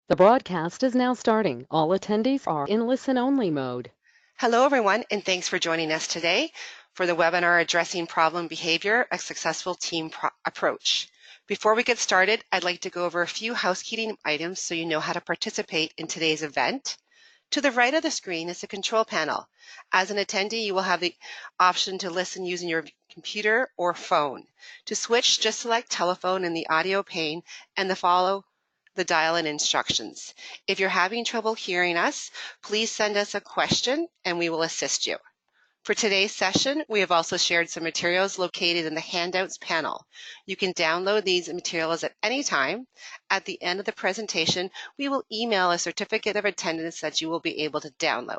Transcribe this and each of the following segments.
The broadcast is now starting. All attendees are in listen-only mode. Hello, everyone, and thanks for joining us today for the webinar Addressing Problem Behavior, a Successful Team Approach. Before we get started, I'd like to go over a few housekeeping items so you know how to participate in today's event. To the right of the screen is the control panel. As an attendee, you will have the option to listen using your computer or phone. To switch, just select telephone in the audio pane and follow the dial-in instructions. If you're having trouble hearing us, please send us a question and we will assist you. For today's session, we have also shared some materials located in the handouts panel. You can download these materials at any time. At the end of the presentation, we will email a certificate of attendance that you will be able to download.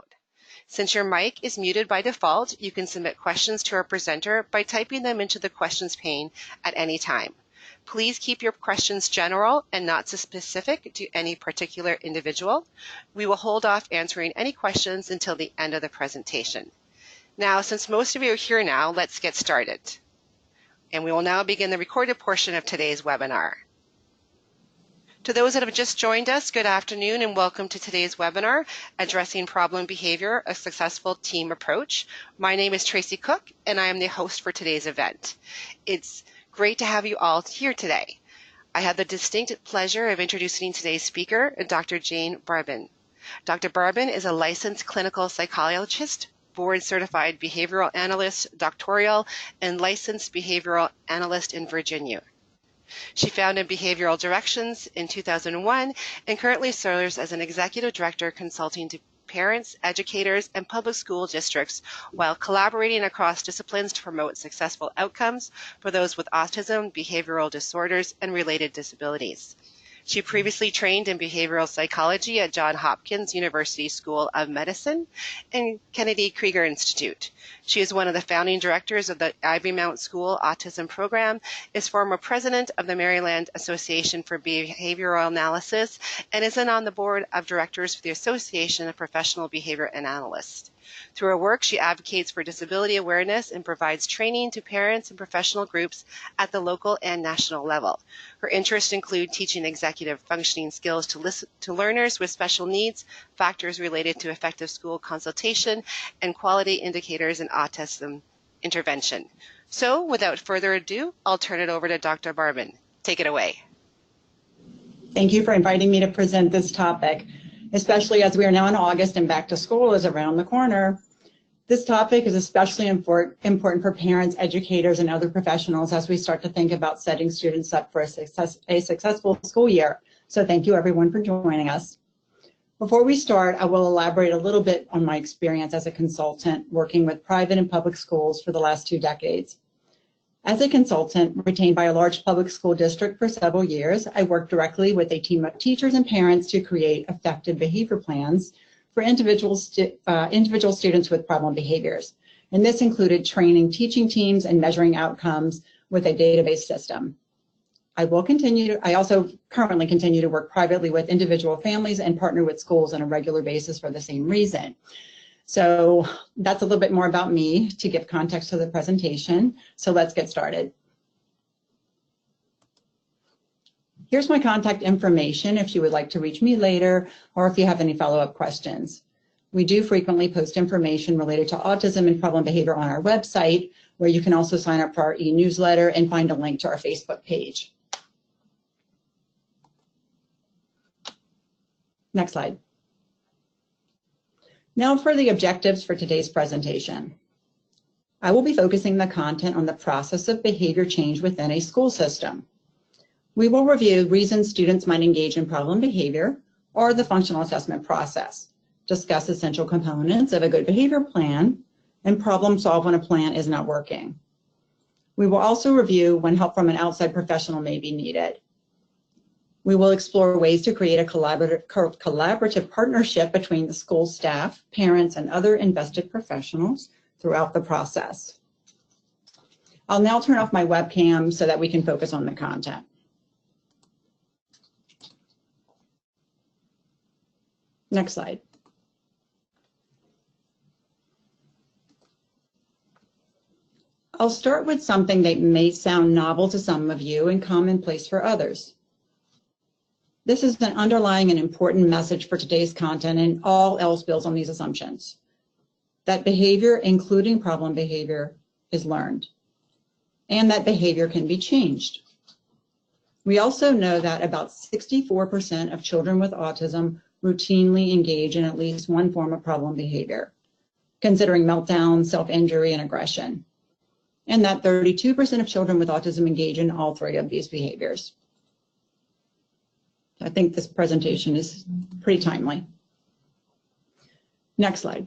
Since your mic is muted by default, you can submit questions to our presenter by typing them into the questions pane at any time. Please keep your questions general and not so specific to any particular individual. We will hold off answering any questions until the end of the presentation. Now, since most of you are here now, let's get started. And we will now begin the recorded portion of today's webinar. To those that have just joined us, good afternoon and welcome to today's webinar, Addressing Problem Behavior, a Successful Team Approach. My name is Tracy Cook and I am the host for today's event. It's great to have you all here today. I have the distinct pleasure of introducing today's speaker, Dr. Jane Barbin. Dr. Barbin is a licensed clinical psychologist, board-certified behavioral analyst, doctoral, and licensed behavioral analyst in Virginia. She founded Behavioral Directions in 2001 and currently serves as an executive director consulting to parents, educators, and public school districts while collaborating across disciplines to promote successful outcomes for those with autism, behavioral disorders, and related disabilities. She previously trained in behavioral psychology at Johns Hopkins University School of Medicine and Kennedy Krieger Institute. She is one of the founding directors of the Ivy Mount School Autism Program, is former president of the Maryland Association for Behavioral Analysis, and is on the board of directors for the Association of Professional Behavior Analysts. Through her work, she advocates for disability awareness and provides training to parents and professional groups at the local and national level. Her interests include teaching executive functioning skills to learners with special needs, factors related to effective school consultation, and quality indicators in autism intervention. So, without further ado, I'll turn it over to Dr. Barbin. Take it away. Thank you for inviting me to present this topic, especially as we are now in August and back to school is around the corner. This topic is especially important for parents, educators, and other professionals as we start to think about setting students up for a successful school year. So thank you everyone for joining us. Before we start, I will elaborate a little bit on my experience as a consultant working with private and public schools for the last 2 decades. As a consultant retained by a large public school district for several years, I worked directly with a team of teachers and parents to create effective behavior plans for individual students with problem behaviors. And this included training teaching teams and measuring outcomes with a database system. I also currently continue to work privately with individual families and partner with schools on a regular basis for the same reason. So that's a little bit more about me to give context to the presentation. So let's get started. Here's my contact information if you would like to reach me later or if you have any follow-up questions. We do frequently post information related to autism and problem behavior on our website, where you can also sign up for our e-newsletter and find a link to our Facebook page. Next slide. Now for the objectives for today's presentation. I will be focusing the content on the process of behavior change within a school system. We will review reasons students might engage in problem behavior or the functional assessment process, discuss essential components of a good behavior plan, and problem solve when a plan is not working. We will also review when help from an outside professional may be needed. We will explore ways to create a collaborative partnership between the school staff, parents, and other invested professionals throughout the process. I'll now turn off my webcam so that we can focus on the content. Next slide. I'll start with something that may sound novel to some of you and commonplace for others. This is an underlying and important message for today's content, and all else builds on these assumptions. That behavior, including problem behavior, is learned, and that behavior can be changed. We also know that about 64% of children with autism routinely engage in at least one form of problem behavior, considering meltdown, self-injury, and aggression, and that 32% of children with autism engage in all three of these behaviors. I think this presentation is pretty timely. Next slide.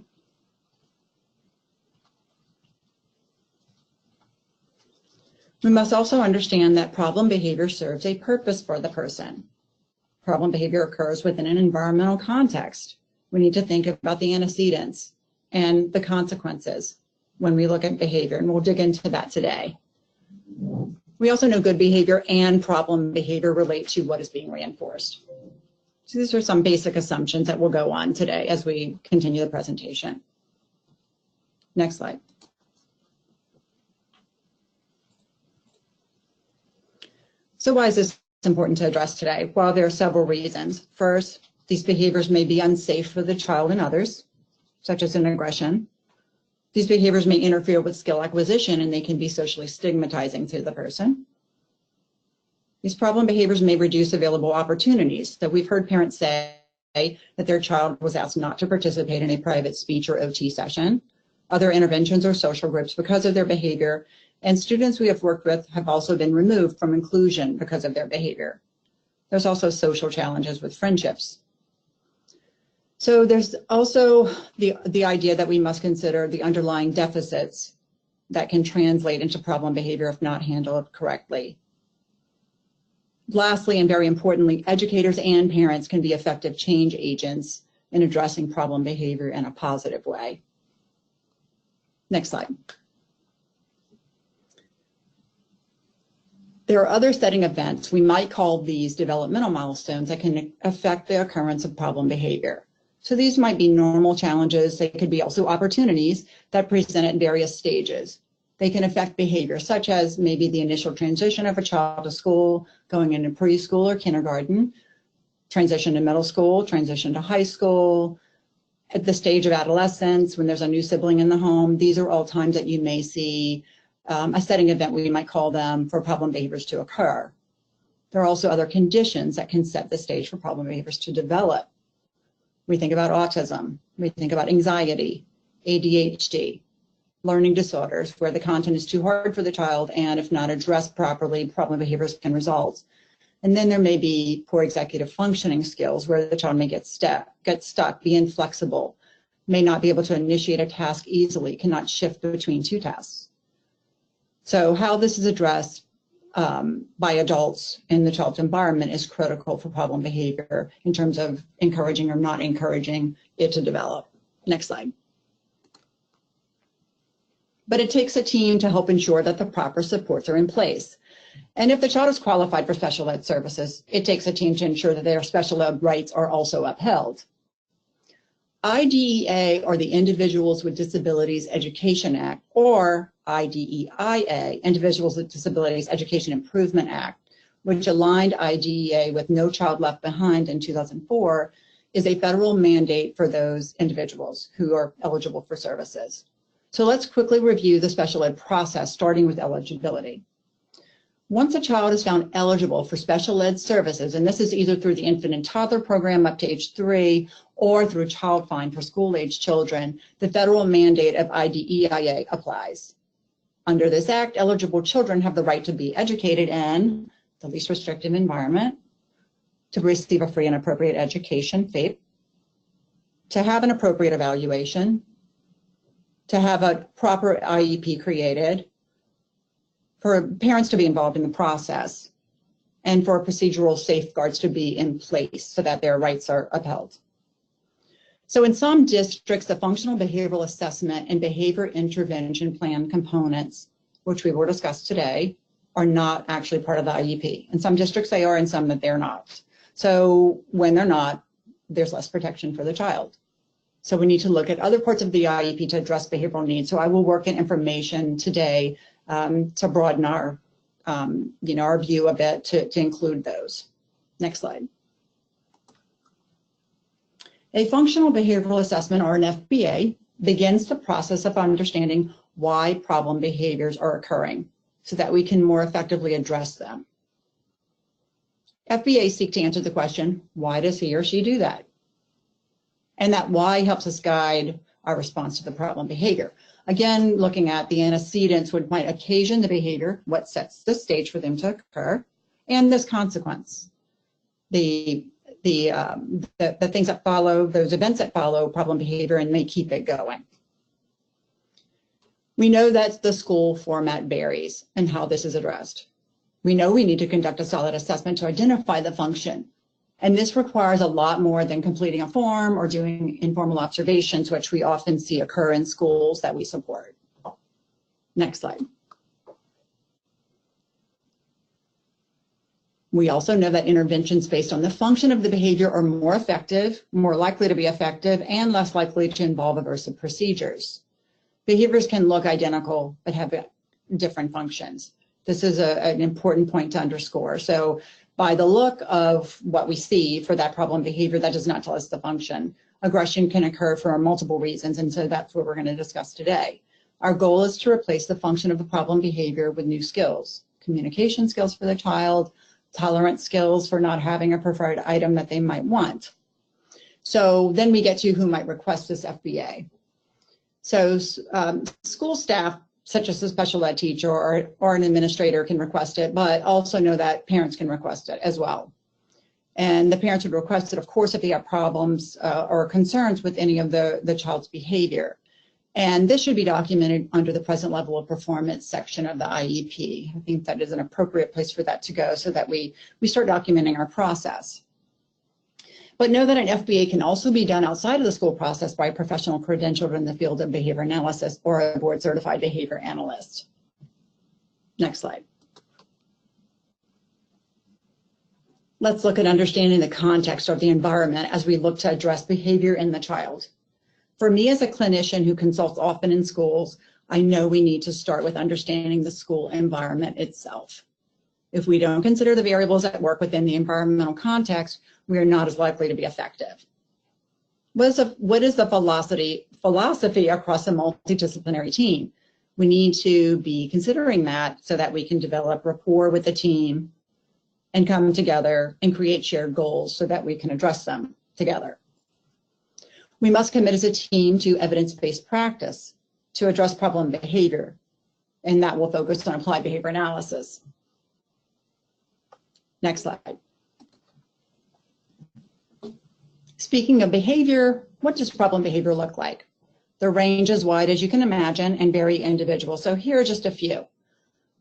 We must also understand that problem behavior serves a purpose for the person. Problem behavior occurs within an environmental context. We need to think about the antecedents and the consequences when we look at behavior, and we'll dig into that today. We also know good behavior and problem behavior relate to what is being reinforced. So these are some basic assumptions that we'll go on today as we continue the presentation. Next slide. So why is this important to address today? Well, there are several reasons. First, these behaviors may be unsafe for the child and others, such as an aggression. These behaviors may interfere with skill acquisition, and they can be socially stigmatizing to the person. These problem behaviors may reduce available opportunities. So we've heard parents say that their child was asked not to participate in a private speech or OT session, other interventions or social groups because of their behavior, and students we have worked with have also been removed from inclusion because of their behavior. There's also social challenges with friendships. So there's also the idea that we must consider the underlying deficits that can translate into problem behavior if not handled correctly. Lastly, and very importantly, educators and parents can be effective change agents in addressing problem behavior in a positive way. Next slide. There are other setting events, we might call these developmental milestones, that can affect the occurrence of problem behavior. So these might be normal challenges. They could be also opportunities that present at various stages. They can affect behavior, such as maybe the initial transition of a child to school, going into preschool or kindergarten, transition to middle school, transition to high school, at the stage of adolescence, when there's a new sibling in the home. These are all times that you may see a setting event, we might call them, for problem behaviors to occur. There are also other conditions that can set the stage for problem behaviors to develop. We think about autism, we think about anxiety, ADHD, learning disorders, where the content is too hard for the child, and if not addressed properly, problem behaviors can result. And then there may be poor executive functioning skills, where the child may get stuck, be inflexible, may not be able to initiate a task easily, cannot shift between two tasks. So how this is addressed by adults in the child's environment is critical for problem behavior in terms of encouraging or not encouraging it to develop. Next slide. But it takes a team to help ensure that the proper supports are in place. And if the child is qualified for special ed services, it takes a team to ensure that their special ed rights are also upheld. IDEA, or the Individuals with Disabilities Education Act, or IDEIA, Individuals with Disabilities Education Improvement Act, which aligned IDEA with No Child Left Behind in 2004, is a federal mandate for those individuals who are eligible for services. So let's quickly review the special ed process, starting with eligibility. Once a child is found eligible for special ed services, and this is either through the infant and toddler program up to age 3 or through Child Find for school-age children, the federal mandate of IDEIA applies. Under this act, eligible children have the right to be educated in the least restrictive environment, to receive a free and appropriate education, FAPE, to have an appropriate evaluation, to have a proper I.E.P. created, for parents to be involved in the process, and for procedural safeguards to be in place so that their rights are upheld. So in some districts, the functional behavioral assessment and behavior intervention plan components, which we will discuss today, are not actually part of the IEP. In some districts they are, and some that they're not. So when they're not, there's less protection for the child. So we need to look at other parts of the IEP to address behavioral needs. So I will work in information today to broaden our, our view a bit to include those. Next slide. A functional behavioral assessment, or an FBA, begins the process of understanding why problem behaviors are occurring so that we can more effectively address them. FBAs seek to answer the question, why does he or she do that? And that why helps us guide our response to the problem behavior. Again, looking at the antecedents, what might occasion the behavior, what sets the stage for them to occur, and this consequence. The things that follow, those events that follow problem behavior and may keep it going. We know that the school format varies and how this is addressed. We know we need to conduct a solid assessment to identify the function. And this requires a lot more than completing a form or doing informal observations, which we often see occur in schools that we support. Next slide. We also know that interventions based on the function of the behavior are more effective, more likely to be effective, and less likely to involve aversive procedures. Behaviors can look identical, but have different functions. This is an important point to underscore. So by the look of what we see for that problem behavior, that does not tell us the function. Aggression can occur for multiple reasons, and so that's what we're going to discuss today. Our goal is to replace the function of the problem behavior with new skills, communication skills for the child, tolerance skills for not having a preferred item that they might want. So then we get to who might request this FBA. So school staff, such as a special ed teacher or an administrator, can request it, but also know that parents can request it as well. And the parents would request it, of course, if they have problems or concerns with any of the child's behavior. And this should be documented under the present level of performance section of the I.E.P. I think that is an appropriate place for that to go so that we start documenting our process. But know that an FBA can also be done outside of the school process by a professional credentialed in the field of behavior analysis or a board certified behavior analyst. Next slide. Let's look at understanding the context of the environment as we look to address behavior in the child. For me as a clinician who consults often in schools, I know we need to start with understanding the school environment itself. If we don't consider the variables at work within the environmental context, we are not as likely to be effective. What is the philosophy across a multidisciplinary team? We need to be considering that so that we can develop rapport with the team and come together and create shared goals so that we can address them together. We must commit as a team to evidence-based practice to address problem behavior, and that will focus on applied behavior analysis. Next slide. Speaking of behavior, what does problem behavior look like? The range is wide, as you can imagine, and very individual. So here are just a few.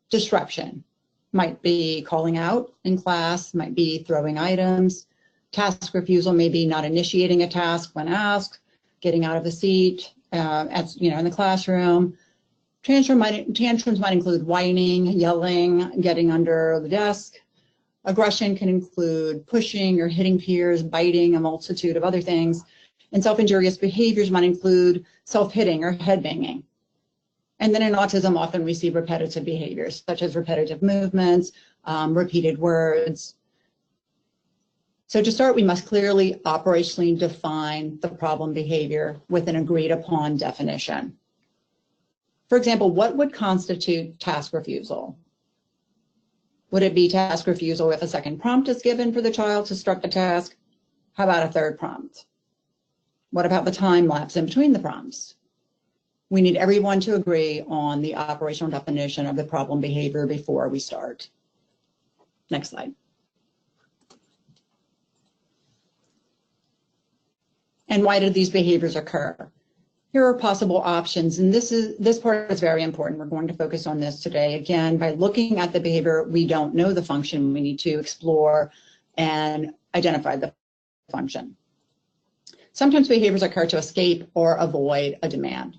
Disruption might be calling out in class, might be throwing items. Task refusal may be not initiating a task when asked, getting out of the seat, in the classroom. Tantrums might include whining, yelling, getting under the desk. Aggression can include pushing or hitting peers, biting, a multitude of other things. And self-injurious behaviors might include self-hitting or head-banging. And then in autism, often we see repetitive behaviors, such as repetitive movements, repeated words. So to start, we must clearly operationally define the problem behavior with an agreed upon definition. For example, what would constitute task refusal? Would it be task refusal if a second prompt is given for the child to start the task? How about a third prompt? What about the time lapse in between the prompts? We need everyone to agree on the operational definition of the problem behavior before we start. Next slide. And why did these behaviors occur? Here are possible options, and this part is very important. We're going to focus on this today. Again, by looking at the behavior, we don't know the function. We need to explore and identify the function. Sometimes behaviors occur to escape or avoid a demand.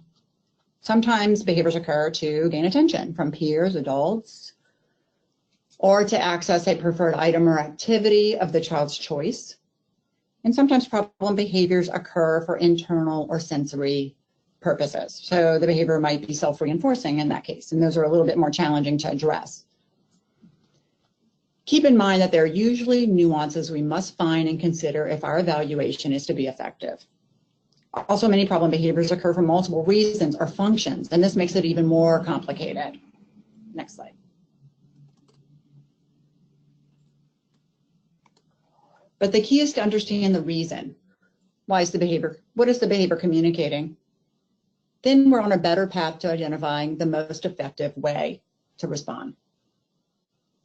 Sometimes behaviors occur to gain attention from peers, adults, or to access a preferred item or activity of the child's choice. And sometimes problem behaviors occur for internal or sensory purposes. So the behavior might be self-reinforcing in that case, and those are a little bit more challenging to address. Keep in mind that there are usually nuances we must find and consider if our evaluation is to be effective. Also, many problem behaviors occur for multiple reasons or functions, and this makes it even more complicated. Next slide. But the key is to understand the reason. Why is the behavior? What is the behavior communicating? Then we're on a better path to identifying the most effective way to respond.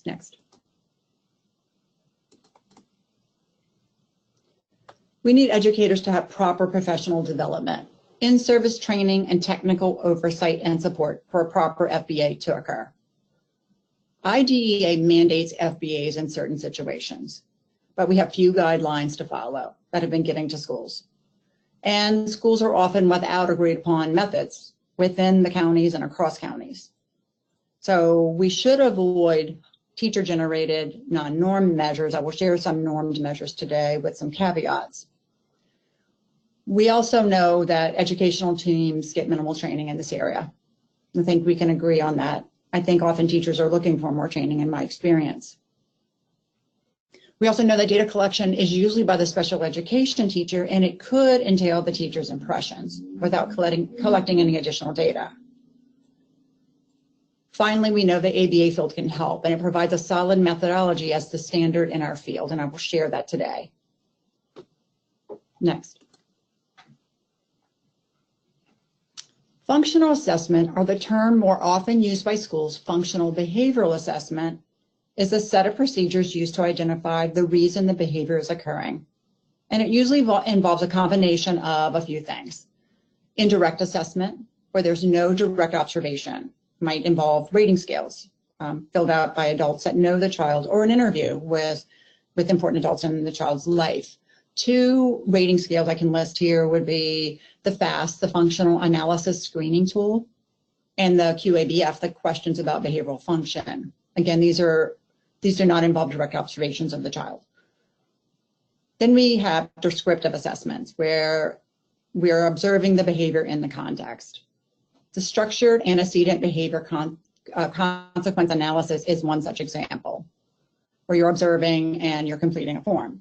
Next. We need educators to have proper professional development, in-service training, and technical oversight and support for a proper FBA to occur. IDEA mandates FBAs in certain situations, but we have few guidelines to follow that have been given to schools. And schools are often without agreed upon methods within the counties and across counties. So we should avoid teacher-generated non-norm measures. I will share some normed measures today with some caveats. We also know that educational teams get minimal training in this area. I think we can agree on that. I think often teachers are looking for more training in my experience. We also know that data collection is usually by the special education teacher, and it could entail the teacher's impressions without collecting any additional data. Finally, we know the ABA field can help, and it provides a solid methodology as the standard in our field, and I will share that today. Next. Functional assessment, or the term more often used by schools, functional behavioral assessment, is a set of procedures used to identify the reason the behavior is occurring. And it usually involves a combination of a few things. Indirect assessment, where there's no direct observation, might involve rating scales filled out by adults that know the child, or an interview with important adults in the child's life. 2 rating scales I can list here would be the FAST, the Functional Analysis Screening Tool, and the QABF, the Questions About Behavioral Function. Again, these do not involve direct observations of the child. Then we have descriptive assessments, where we are observing the behavior in the context. The structured antecedent behavior consequence analysis is one such example, where you're observing and you're completing a form.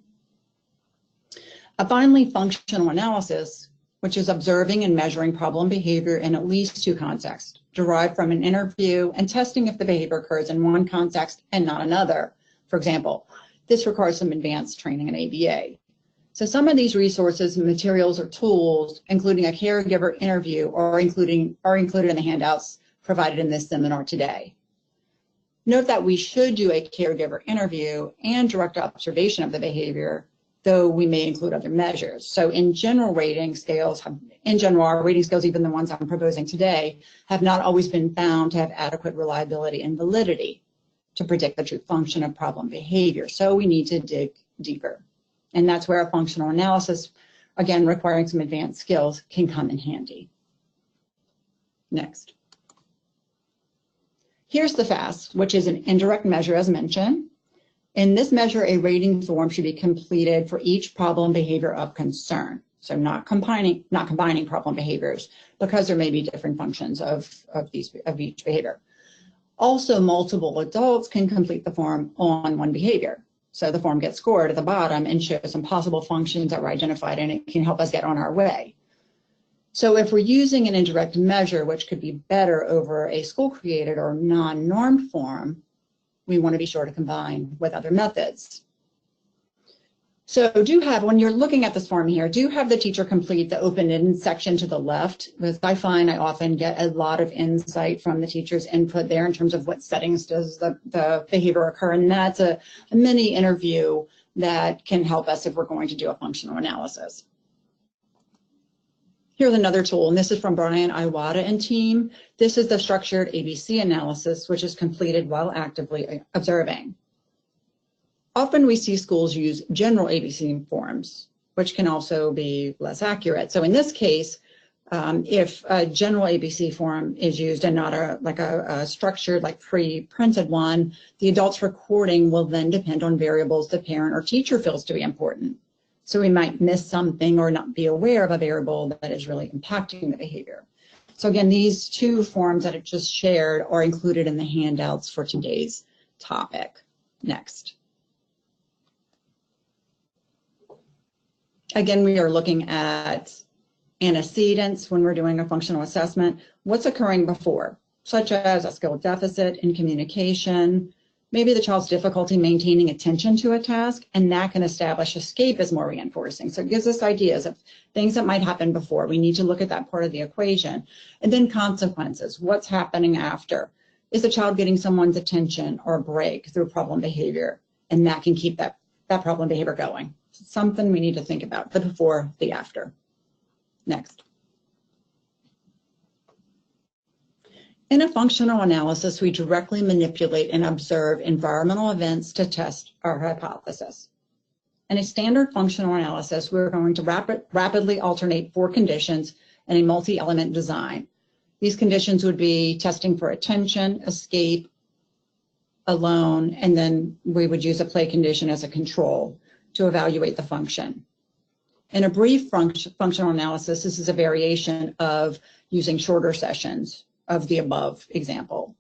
Finally, functional analysis, which is observing and measuring problem behavior in at least 2 contexts, derived from an interview and testing if the behavior occurs in one context and not another. For example, this requires some advanced training in ABA. So some of these resources, materials, or tools, including a caregiver interview, are included in the handouts provided in this seminar today. Note that we should do a caregiver interview and direct observation of the behavior, though we may include other measures. So in general, our rating scales, even the ones I'm proposing today, have not always been found to have adequate reliability and validity to predict the true function of problem behavior. So we need to dig deeper. And that's where a functional analysis, again, requiring some advanced skills, can come in handy. Next. Here's the FAST, which is an indirect measure, as mentioned. In this measure, a rating form should be completed for each problem behavior of concern. So not combining problem behaviors, because there may be different functions of each behavior. Also, multiple adults can complete the form on one behavior. So the form gets scored at the bottom and shows some possible functions that were identified, and it can help us get on our way. So if we're using an indirect measure, which could be better over a school-created or non-normed form, we want to be sure to combine with other methods. So when you're looking at this form here, do have the teacher complete the open-ended section to the left, because I find I often get a lot of insight from the teacher's input there in terms of what settings does the behavior occur, and that's a mini interview that can help us if we're going to do a functional analysis. Here's another tool, and this is from Brian Iwata and team. This is the structured ABC analysis, which is completed while actively observing. Often we see schools use general ABC forms, which can also be less accurate. So in this case, if a general ABC form is used and not a structured, like pre-printed one, the adult's recording will then depend on variables the parent or teacher feels to be important. So we might miss something or not be aware of a variable that is really impacting the behavior. So again, these 2 forms that I just shared are included in the handouts for today's topic. Next. Again, we are looking at antecedents when we're doing a functional assessment. What's occurring before, such as a skill deficit in communication, maybe the child's difficulty maintaining attention to a task, and that can establish escape as more reinforcing. So it gives us ideas of things that might happen before. We need to look at that part of the equation. And then consequences, what's happening after? Is the child getting someone's attention or a break through problem behavior? And that can keep that problem behavior going. Something we need to think about, the before, the after. Next. In a functional analysis, we directly manipulate and observe environmental events to test our hypothesis. In a standard functional analysis, we're going to rapidly alternate 4 conditions in a multi-element design. These conditions would be testing for attention, escape, alone, and then we would use a play condition as a control to evaluate the function. In a brief functional analysis, this is a variation of using shorter sessions of the above example.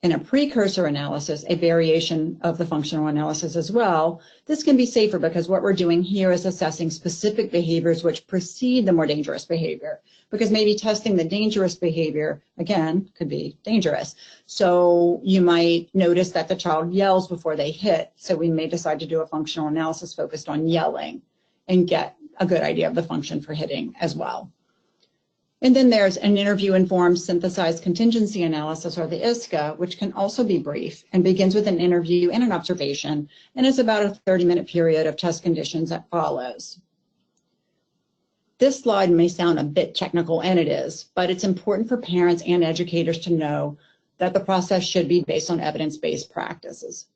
In a precursor analysis, a variation of the functional analysis as well, this can be safer because what we're doing here is assessing specific behaviors which precede the more dangerous behavior, because maybe testing the dangerous behavior, again, could be dangerous. So you might notice that the child yells before they hit, so we may decide to do a functional analysis focused on yelling and get a good idea of the function for hitting as well. And then there's an interview-informed synthesized contingency analysis, or the ISCA, which can also be brief and begins with an interview and an observation, and is about a 30-minute period of test conditions that follows. This slide may sound a bit technical, and it is, but it's important for parents and educators to know that the process should be based on evidence-based practices.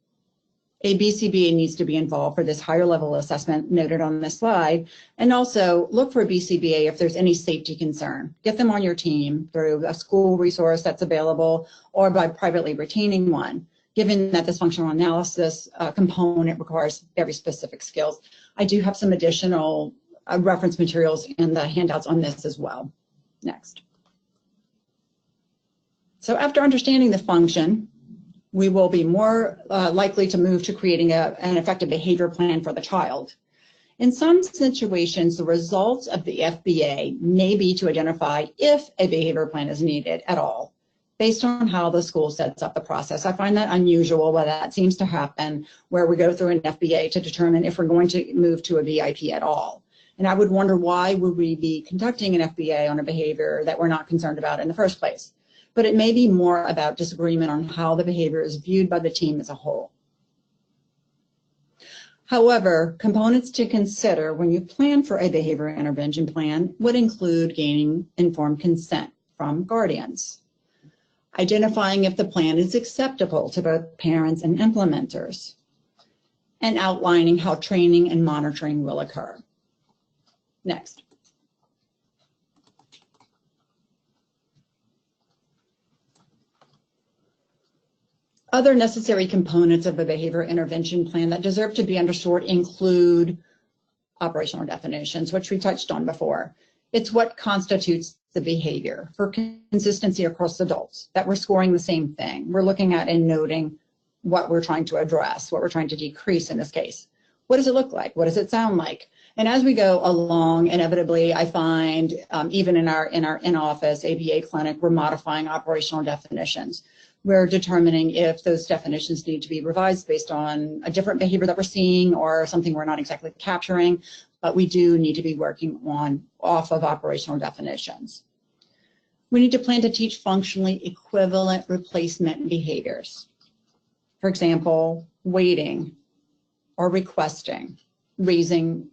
A BCBA needs to be involved for this higher level assessment noted on this slide, and also look for a BCBA if there's any safety concern. Get them on your team through a school resource that's available or by privately retaining one, given that this functional analysis component requires very specific skills. I do have some additional reference materials in the handouts on this as well. Next. So after understanding the function, we will be more likely to move to creating an effective behavior plan for the child. In some situations, the results of the FBA may be to identify if a behavior plan is needed at all, based on how the school sets up the process. I find that unusual, but that seems to happen where we go through an FBA to determine if we're going to move to a BIP at all. And I would wonder, why would we be conducting an FBA on a behavior that we're not concerned about in the first place? But it may be more about disagreement on how the behavior is viewed by the team as a whole. However, components to consider when you plan for a behavior intervention plan would include gaining informed consent from guardians, identifying if the plan is acceptable to both parents and implementers, and outlining how training and monitoring will occur. Next. Other necessary components of a behavior intervention plan that deserve to be underscored include operational definitions, which we touched on before. It's what constitutes the behavior for consistency across adults, that we're scoring the same thing. We're looking at and noting what we're trying to address, what we're trying to decrease in this case. What does it look like? What does it sound like? And as we go along, inevitably, I find even in our in-office ABA clinic, we're modifying operational definitions. We're determining if those definitions need to be revised based on a different behavior that we're seeing or something we're not exactly capturing, but we do need to be working off of operational definitions. We need to plan to teach functionally equivalent replacement behaviors. For example, waiting or requesting, raising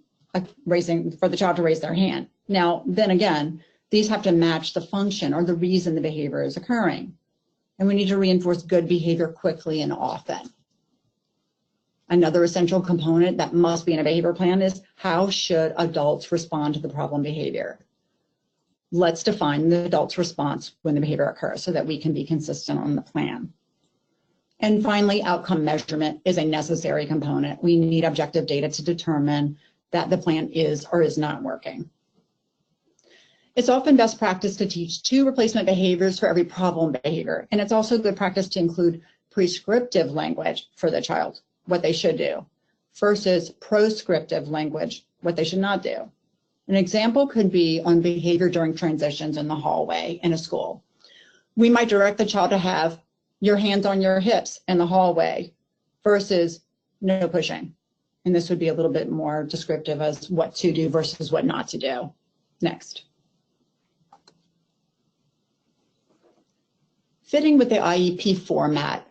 for the child to raise their hand. Now, then again, these have to match the function or the reason the behavior is occurring. And we need to reinforce good behavior quickly and often. Another essential component that must be in a behavior plan is, how should adults respond to the problem behavior? Let's define the adult's response when the behavior occurs so that we can be consistent on the plan. And finally, outcome measurement is a necessary component. We need objective data to determine that the plan is or is not working. It's often best practice to teach 2 replacement behaviors for every problem behavior, and it's also good practice to include prescriptive language for the child, what they should do, versus proscriptive language, what they should not do. An example could be on behavior during transitions in the hallway in a school. We might direct the child to have your hands on your hips in the hallway versus no pushing. And this would be a little bit more descriptive as what to do versus what not to do. Next. Fitting with the IEP format,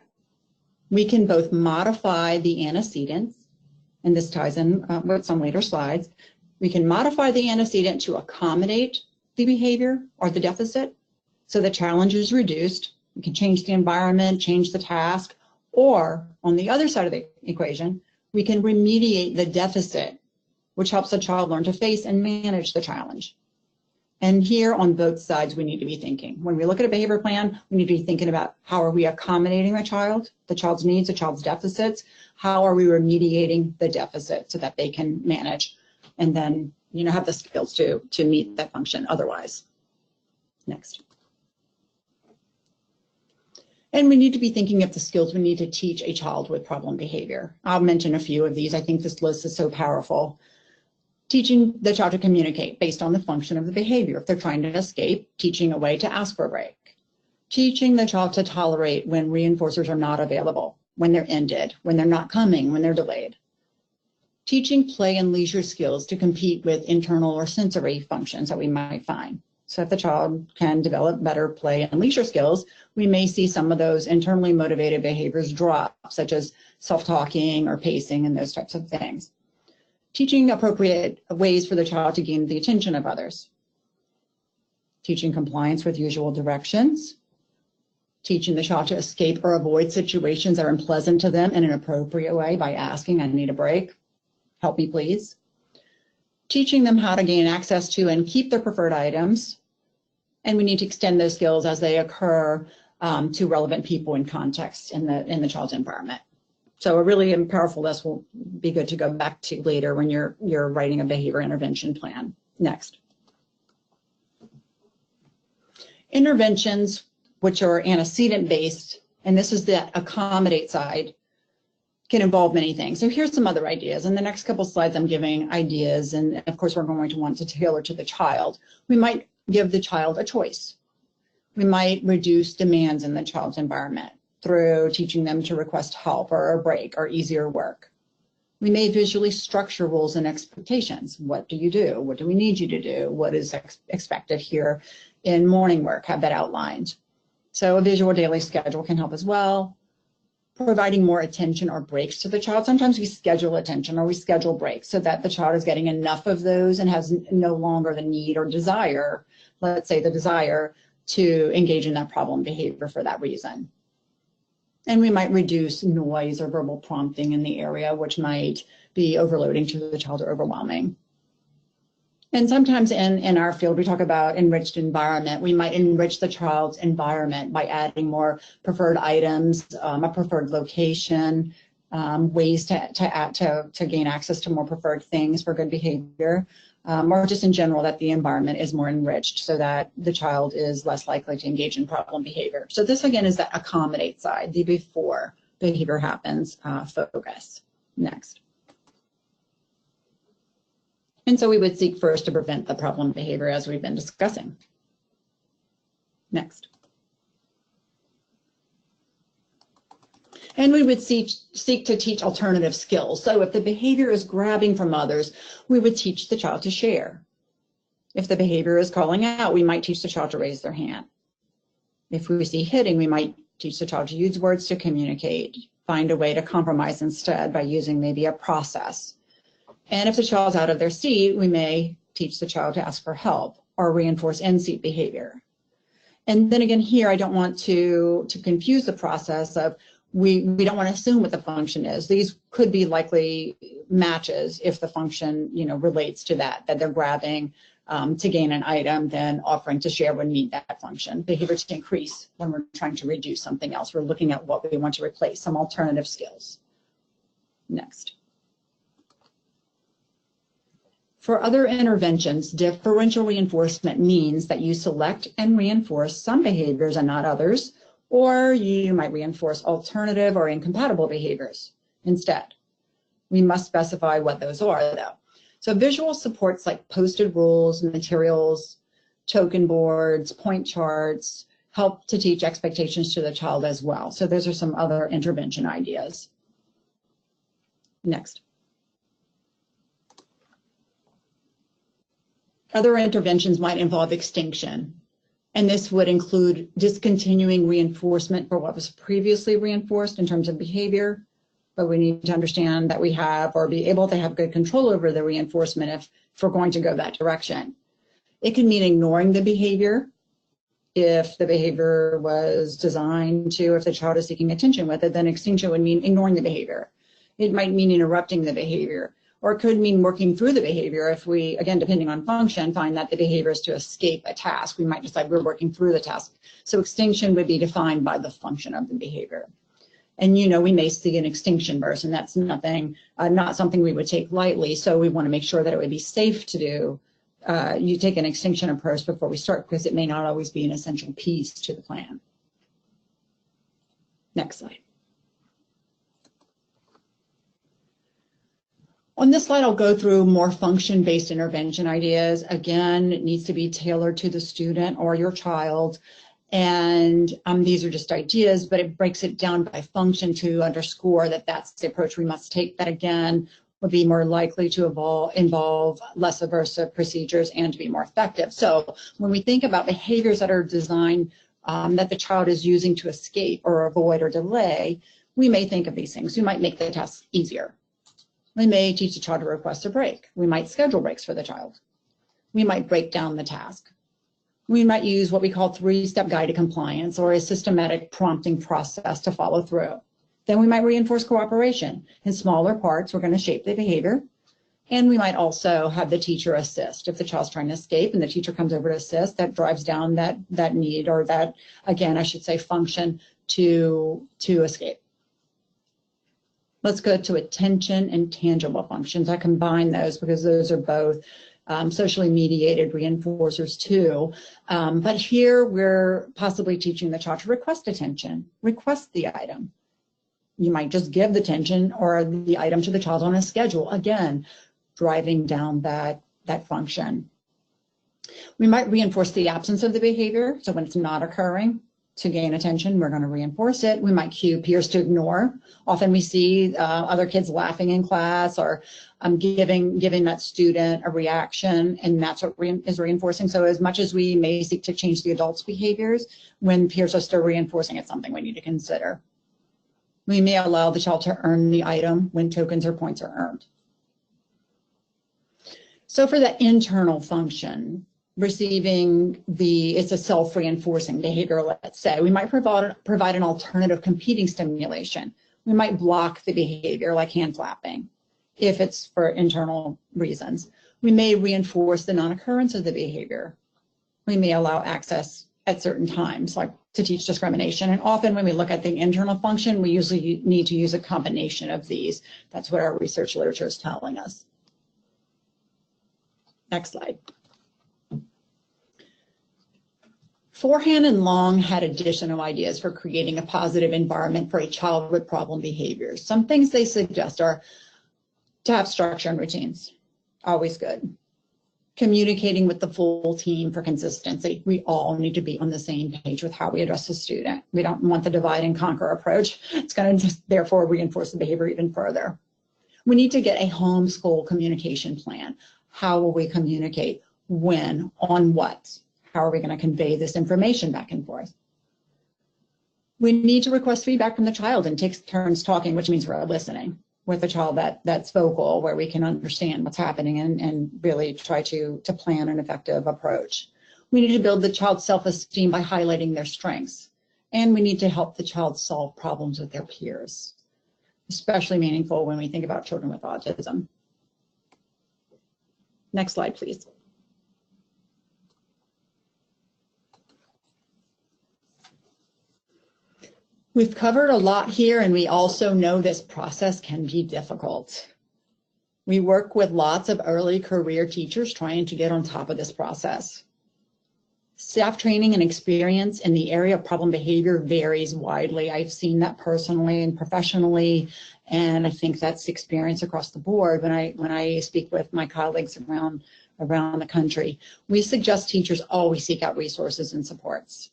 we can both modify the antecedents, and this ties in with some later slides. We can modify the antecedent to accommodate the behavior or the deficit so the challenge is reduced. We can change the environment, change the task, or on the other side of the equation, we can remediate the deficit, which helps the child learn to face and manage the challenge. And here on both sides, we need to be thinking. When we look at a behavior plan, we need to be thinking about how are we accommodating the child's needs, the child's deficits, how are we remediating the deficit so that they can manage and then, have the skills to meet that function otherwise. Next. And we need to be thinking of the skills we need to teach a child with problem behavior. I'll mention a few of these. I think this list is so powerful. Teaching the child to communicate based on the function of the behavior. If they're trying to escape, teaching a way to ask for a break. Teaching the child to tolerate when reinforcers are not available, when they're ended, when they're not coming, when they're delayed. Teaching play and leisure skills to compete with internal or sensory functions that we might find. So if the child can develop better play and leisure skills, we may see some of those internally motivated behaviors drop, such as self-talking or pacing and those types of things. Teaching appropriate ways for the child to gain the attention of others. Teaching compliance with usual directions. Teaching the child to escape or avoid situations that are unpleasant to them in an appropriate way by asking, I need a break, help me please. Teaching them how to gain access to and keep their preferred items. And we need to extend those skills as they occur to relevant people and contexts in the child's environment. So a really powerful list will be good to go back to later when you're writing a behavior intervention plan. Next. Interventions, which are antecedent-based, and this is the accommodate side, can involve many things. So here's some other ideas. In the next couple slides, I'm giving ideas, and of course, we're going to want to tailor to the child. We might give the child a choice. We might reduce demands in the child's environment through teaching them to request help or a break or easier work. We may visually structure roles and expectations. What do you do? What do we need you to do? What is expected here in morning work? Have that outlined. So a visual daily schedule can help as well. Providing more attention or breaks to the child. Sometimes we schedule attention or we schedule breaks so that the child is getting enough of those and has no longer the need or desire, let's say the desire, to engage in that problem behavior for that reason. And we might reduce noise or verbal prompting in the area, which might be overloading to the child or overwhelming. And sometimes in our field, we talk about enriched environment. We might enrich the child's environment by adding more preferred items, a preferred location, ways to gain access to more preferred things for good behavior, or just in general that the environment is more enriched so that the child is less likely to engage in problem behavior. So this again is that accommodate side, the before behavior happens focus. Next. And so we would seek first to prevent the problem behavior as we've been discussing. Next. And we would seek to teach alternative skills. So if the behavior is grabbing from others, we would teach the child to share. If the behavior is calling out, we might teach the child to raise their hand. If we see hitting, we might teach the child to use words to communicate, find a way to compromise instead by using maybe a process. And if the child's out of their seat, we may teach the child to ask for help or reinforce in-seat behavior. And then again, here, I don't want to confuse the process of we don't want to assume what the function is. These could be likely matches if the function, relates to that they're grabbing to gain an item, then offering to share would meet that function. Behavior to increase when we're trying to reduce something else. We're looking at what we want to replace, some alternative skills. Next. For other interventions, differential reinforcement means that you select and reinforce some behaviors and not others, Or you might reinforce alternative or incompatible behaviors instead. We must specify what those are, though. So visual supports like posted rules, materials, token boards, point charts, help to teach expectations to the child as well. So those are some other intervention ideas. Next. Other interventions might involve extinction, and this would include discontinuing reinforcement for what was previously reinforced in terms of behavior, but we need to understand that we have or be able to have good control over the reinforcement if we're going to go that direction. It can mean ignoring the behavior if the behavior was designed to, if the child is seeking attention with it, then extinction would mean ignoring the behavior. It might mean interrupting the behavior, or it could mean working through the behavior if we, again, depending on function, find that the behavior is to escape a task. We might decide we're working through the task. So extinction would be defined by the function of the behavior. And you know, we may see an extinction burst, and that's nothing, not something we would take lightly. So we want to make sure that it would be safe to do. You take an extinction approach before we start, because it may not always be an essential piece to the plan. Next slide. On this slide, I'll go through more function-based intervention ideas. Again, it needs to be tailored to the student or your child. And these are just ideas, but it breaks it down by function to underscore that that's the approach we must take. That, again, would be more likely to involve less aversive procedures and to be more effective. So when we think about behaviors that are designed that the child is using to escape or avoid or delay, we may think of these things. We might make the task easier. We may teach the child to request a break. We might schedule breaks for the child. We might break down the task. We might use what we call three-step guided compliance or a systematic prompting process to follow through. Then we might reinforce cooperation. In smaller parts, we're going to shape the behavior. And we might also have the teacher assist. If the child's trying to escape and the teacher comes over to assist, that drives down that need, or that, again, I should say, function to escape. Let's go to attention and tangible functions. I combine those because those are both socially mediated reinforcers too. But here we're possibly teaching the child to request attention, request the item. You might just give the attention or the item to the child on a schedule, again, driving down that function. We might reinforce the absence of the behavior. So when it's not occurring, to gain attention, we're going to reinforce it. We might cue peers to ignore. Often we see other kids laughing in class, or giving that student a reaction, and that's what is reinforcing. So as much as we may seek to change the adult's behaviors, when peers are still reinforcing, it's something we need to consider. We may allow the child to earn the item when tokens or points are earned. So for the internal function, it's a self-reinforcing behavior, let's say. We might provide an alternative competing stimulation. We might block the behavior, like hand flapping, if it's for internal reasons. We may reinforce the non-occurrence of the behavior. We may allow access at certain times, like to teach discrimination. And often when we look at the internal function, we usually need to use a combination of these. That's what our research literature is telling us. Next slide. Forehand and Long had additional ideas for creating a positive environment for a child with problem behaviors. Some things they suggest are to have structure and routines, always good. Communicating with the full team for consistency. We all need to be on the same page with how we address the student. We don't want the divide and conquer approach. It's going to therefore reinforce the behavior even further. We need to get a homeschool communication plan. How will we communicate? When? On what? How are we going to convey this information back and forth? We need to request feedback from the child and take turns talking, which means we're listening with a child that's vocal, where we can understand what's happening and really try to plan an effective approach. We need to build the child's self-esteem by highlighting their strengths. And we need to help the child solve problems with their peers, especially meaningful when we think about children with autism. Next slide, please. We've covered a lot here, and we also know this process can be difficult. We work with lots of early career teachers trying to get on top of this process. Staff training and experience in the area of problem behavior varies widely. I've seen that personally and professionally, and I think that's experience across the board when I speak with my colleagues around the country. We suggest teachers always seek out resources and supports.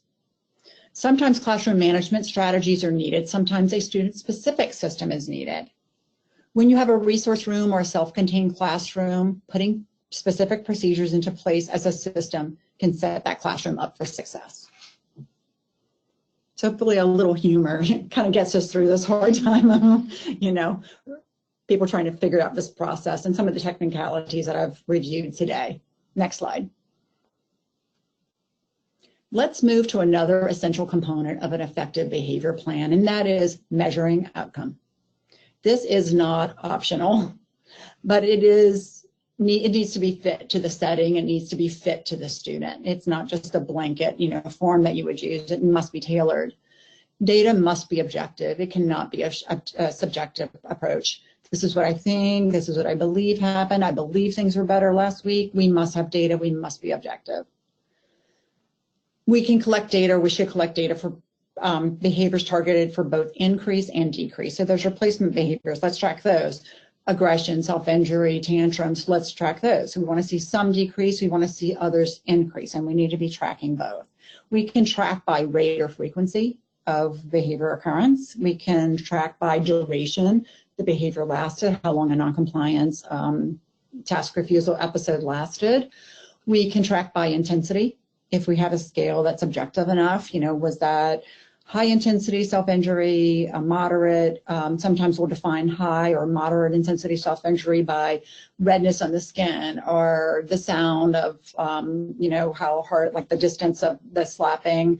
Sometimes classroom management strategies are needed. Sometimes a student-specific system is needed. When you have a resource room or a self-contained classroom, putting specific procedures into place as a system can set that classroom up for success. So hopefully a little humor kind of gets us through this hard time, people trying to figure out this process and some of the technicalities that I've reviewed today. Next slide. Let's move to another essential component of an effective behavior plan, and that is measuring outcome. This is not optional, but it needs to be fit to the setting. It needs to be fit to the student. It's not just a blanket, form that you would use. It must be tailored. Data must be objective. It cannot be a subjective approach. This is what I think. This is what I believe happened. I believe things were better last week. We must have data. We must be objective. We can collect data. We should collect data for behaviors targeted for both increase and decrease. So there's replacement behaviors. Let's track those. Aggression, self-injury, tantrums, let's track those. We want to see some decrease. We want to see others increase, and we need to be tracking both. We can track by rate or frequency of behavior occurrence. We can track by duration, the behavior lasted, how long a noncompliance task refusal episode lasted. We can track by intensity. If we have a scale that's objective enough, was that high intensity self-injury, moderate, sometimes we'll define high or moderate intensity self-injury by redness on the skin or the sound of, how hard, like the distance of the slapping,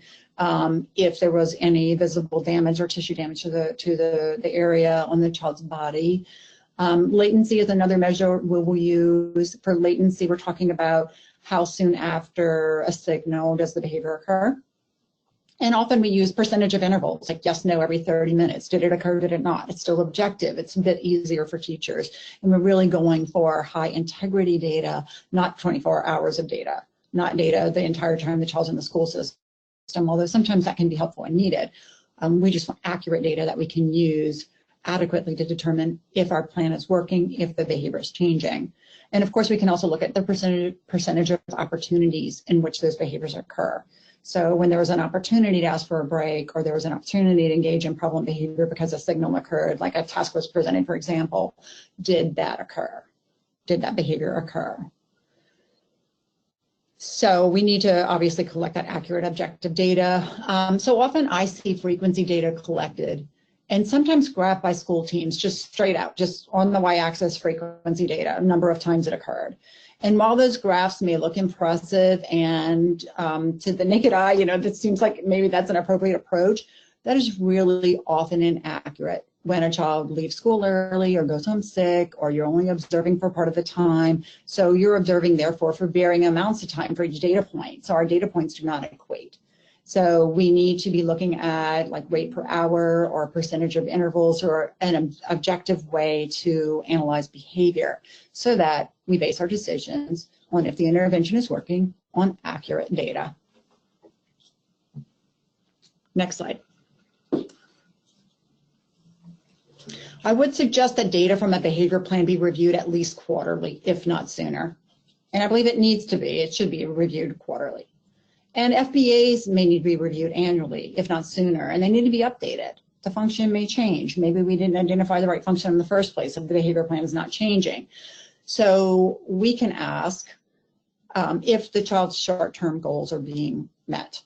if there was any visible damage or tissue damage to the area on the child's body. Latency is another measure we will use. For latency, we're talking about how soon after a signal does the behavior occur. And often we use percentage of intervals, like yes, no, every 30 minutes. Did it occur, did it not? It's still objective. It's a bit easier for teachers. And we're really going for high integrity data, not 24 hours of data, not data the entire time the child's in the school system, although sometimes that can be helpful and needed. We just want accurate data that we can use adequately to determine if our plan is working, if the behavior is changing. And of course, we can also look at the percentage of opportunities in which those behaviors occur. So when there was an opportunity to ask for a break, or there was an opportunity to engage in problem behavior because a signal occurred, like a task was presented, for example, did that occur? Did that behavior occur? So we need to obviously collect that accurate objective data. So often I see frequency data collected and sometimes graphed by school teams, just straight out, just on the y-axis frequency data, number of times it occurred. And while those graphs may look impressive and to the naked eye, that seems like maybe that's an appropriate approach, that is really often inaccurate. When a child leaves school early or goes home sick, or you're only observing for part of the time, so you're observing therefore for varying amounts of time for each data point. So our data points do not equate. So we need to be looking at like rate per hour or percentage of intervals or an objective way to analyze behavior so that we base our decisions on if the intervention is working on accurate data. Next slide. I would suggest that data from a behavior plan be reviewed at least quarterly, if not sooner. And I believe it needs to be. It should be reviewed quarterly. And FBAs may need to be reviewed annually, if not sooner, and they need to be updated. The function may change. Maybe we didn't identify the right function in the first place if the behavior plan is not changing. So we can ask if the child's short-term goals are being met.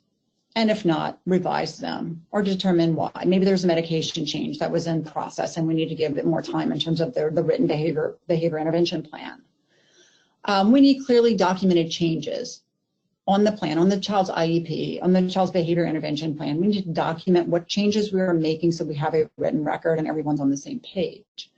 And if not, revise them or determine why. Maybe there's a medication change that was in process and we need to give it more time in terms of the written behavior intervention plan. We need clearly documented changes on the plan, on the child's IEP, on the child's behavior intervention plan. We need to document what changes we are making so we have a written record and everyone's on the same page.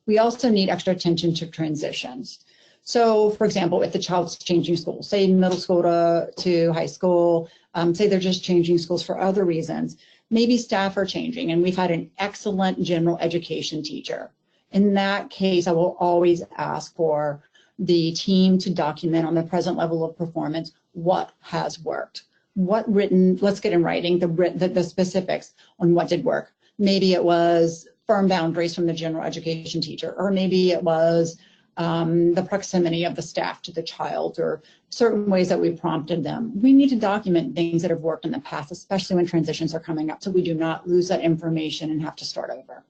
We also need extra attention to transitions. So, for example, if the child's changing schools, say middle school to high school, say they're just changing schools for other reasons, maybe staff are changing and we've had an excellent general education teacher. In that case, I will always ask for the team to document on the present level of performance what has worked. let's get in writing the specifics on what did work. Maybe it was firm boundaries from the general education teacher, or maybe it was the proximity of the staff to the child, or certain ways that we prompted them. We need to document things that have worked in the past, especially when transitions are coming up, so we do not lose that information and have to start over.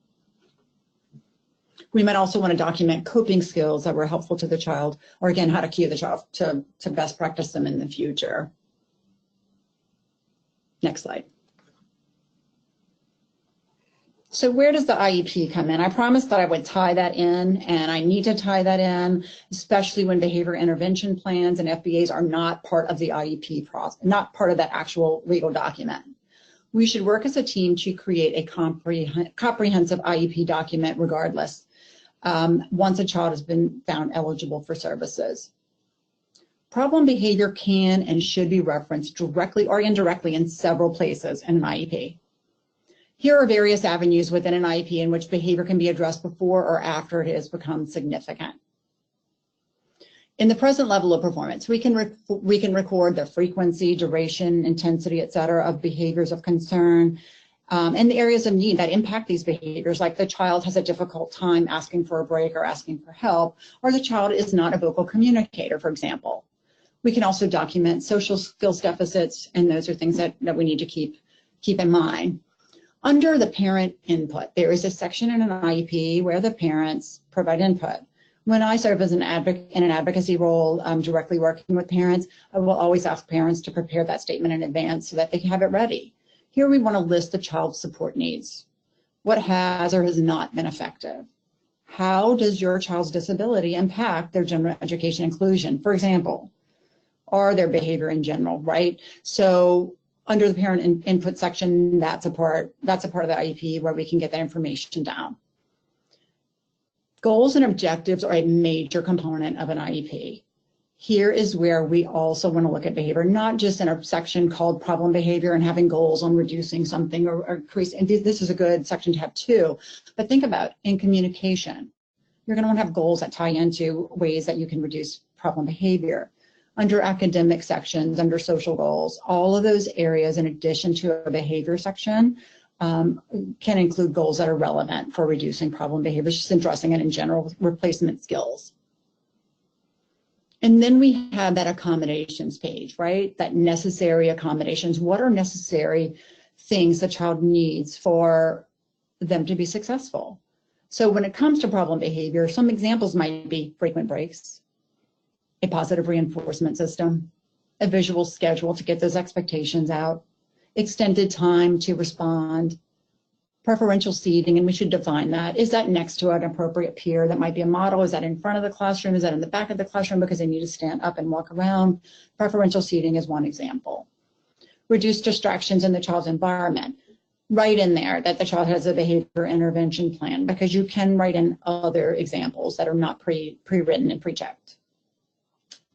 We might also want to document coping skills that were helpful to the child, or again, how to cue the child to best practice them in the future. Next slide. So where does the IEP come in? I promised that I would tie that in, and I need to tie that in, especially when behavior intervention plans and FBAs are not part of the IEP process, not part of that actual legal document. We should work as a team to create a comprehensive IEP document regardless, once a child has been found eligible for services. Problem behavior can and should be referenced directly or indirectly in several places in an IEP. Here are various avenues within an IEP in which behavior can be addressed before or after it has become significant. In the present level of performance, we can record the frequency, duration, intensity, et cetera, of behaviors of concern, and the areas of need that impact these behaviors, like the child has a difficult time asking for a break or asking for help, or the child is not a vocal communicator, for example. We can also document social skills deficits, and those are things that we need to keep in mind. Under the parent input, there is a section in an IEP where the parents provide input. When I serve as an advocate in an advocacy role, directly working with parents, I will always ask parents to prepare that statement in advance so that they can have it ready. Here we want to list the child's support needs. What has or has not been effective? How does your child's disability impact their general education inclusion? For example, or their behavior in general, right? So under the parent input section, that's a part of the IEP where we can get that information down. Goals and objectives are a major component of an IEP. Here is where we also want to look at behavior, not just in a section called problem behavior and having goals on reducing something or increasing. And this is a good section to have too. But think about in communication, you're going to want to have goals that tie into ways that you can reduce problem behavior. Under academic sections, under social goals, all of those areas in addition to a behavior section can include goals that are relevant for reducing problem behaviors, just addressing it in general with replacement skills. And then we have that accommodations page, right? That necessary accommodations. What are necessary things the child needs for them to be successful? So when it comes to problem behavior, some examples might be frequent breaks, a positive reinforcement system, a visual schedule to get those expectations out, extended time to respond, preferential seating, and we should define that. Is that next to an appropriate peer? That might be a model. Is that in front of the classroom? Is that in the back of the classroom because they need to stand up and walk around? Preferential seating is one example. Reduce distractions in the child's environment. Write in there that the child has a behavior intervention plan, because you can write in other examples that are not pre-written and pre-checked.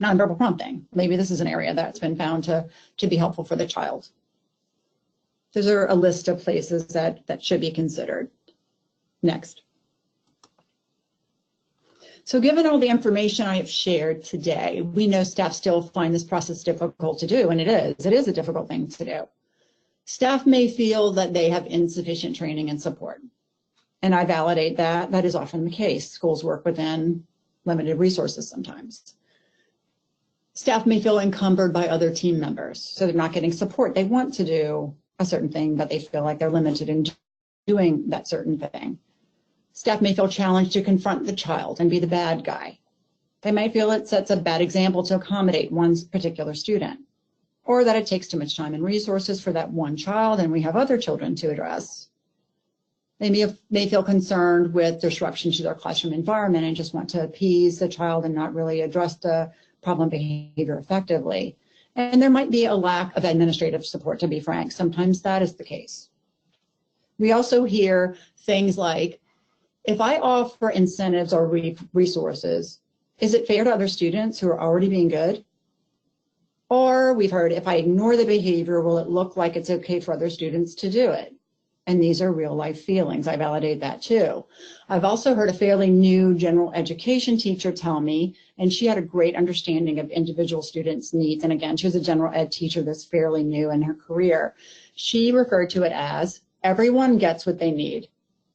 Nonverbal prompting. Maybe this is an area that's been found to be helpful for the child. Those are a list of places that should be considered. Next. So given all the information I have shared today, we know staff still find this process difficult to do, and it is a difficult thing to do. Staff may feel that they have insufficient training and support, and I validate that. That is often the case. Schools work within limited resources sometimes. Staff may feel encumbered by other team members, so they're not getting support. They want to do a certain thing, but they feel like they're limited in doing that certain thing. Staff may feel challenged to confront the child and be the bad guy. They might feel it sets a bad example to accommodate one particular student, or that it takes too much time and resources for that one child and we have other children to address. They may feel concerned with disruption to their classroom environment and just want to appease the child and not really address the problem behavior effectively. And there might be a lack of administrative support, to be frank. Sometimes that is the case. We also hear things like, if I offer incentives or resources, is it fair to other students who are already being good? Or we've heard, if I ignore the behavior, will it look like it's okay for other students to do it? And these are real life feelings. I validate that too. I've also heard a fairly new general education teacher tell me, and she had a great understanding of individual students' needs. And again, she was a general ed teacher that's fairly new in her career. She referred to it as everyone gets what they need.